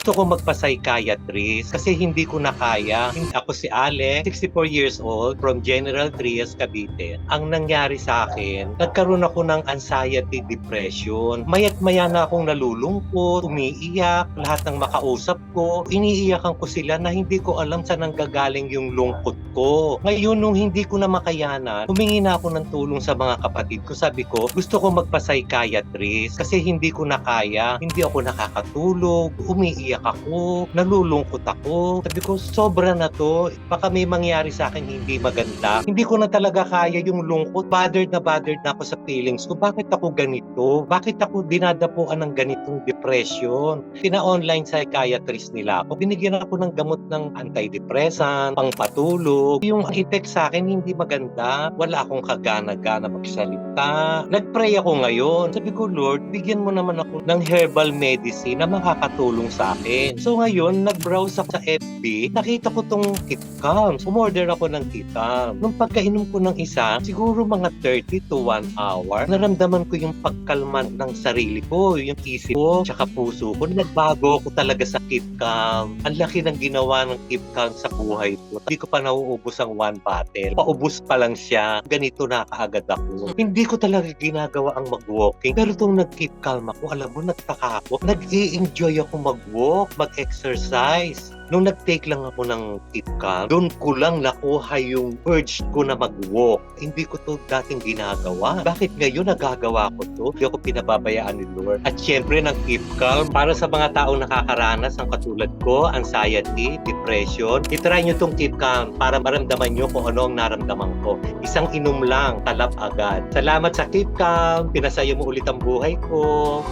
Gusto ko magpa-psychiatrist kasi hindi ko na kaya. Ako si Ale, 64 years old, from General Trias, Cavite. Ang nangyari sa akin, nagkaroon ako ng anxiety depression. Mayat-maya na akong nalulungkot, umiiyak, lahat ng makausap ko, iniiyakan ko sila na hindi ko alam saan nanggagaling yung lungkot ko. Ngayon, nung hindi ko na makayanan, humingi na ako ng tulong sa mga kapatid ko. Sabi ko, gusto ko magpa-psychiatrist kasi hindi ko na kaya, hindi ako nakakatulog, umiiyak ako, nalulungkot ako. Sabi ko, sobra na to. Baka may mangyari sa akin hindi maganda. Hindi ko na talaga kaya yung lungkot. Bothered na ako sa feelings ko. Bakit ako ganito? Bakit ako dinadapuan ng ganitong depression? Pina-online psychiatrist nila ako. Binigyan ako ng gamot ng antidepressant, pangpatulog. Yung effect sa akin hindi maganda. Wala akong kagana-gana magsalita. Nag-pray ako ngayon. Sabi ko, Lord, bigyan mo naman ako ng herbal medicine na makakatulong sa akin. So ngayon, nag-browse ako sa FB, nakita ko tong KitKalm. Umorder ako ng KitKalm. Nung pagkainom ko ng isa, siguro mga 30 to 1 hour, naramdaman ko yung pagkalman ng sarili ko, yung isip ko, tsaka puso ko. Nagbago ako talaga sa KitKalm. Ang laki ng ginawa ng KitKalm sa buhay ko. Hindi ko pa nauubos ang one bottle. Paubos pa lang siya. Ganito na kaagad ako. Hindi ko talaga ginagawa ang mag-walking. Pero itong nag-KitKalm ako, alam mo, nagtaka ako. Nag-i-enjoy ako mag-walk, mag-exercise. Nung nag-take lang ako ng KitKalm, doon ko lang nakuha yung urge ko na mag-walk. Hindi ko to dating ginagawa. Bakit ngayon nagagawa ko to? Hindi ako pinababayaan ni Lord. At syempre ng KitKalm, para sa mga taong nakakaranas ng katulad ko, anxiety, depression, itry nyo tong KitKalm para maramdaman nyo kung ano ang naramdaman ko. Isang inom lang, talab agad. Salamat sa KitKalm. Pinasaya mo ulit ang buhay ko.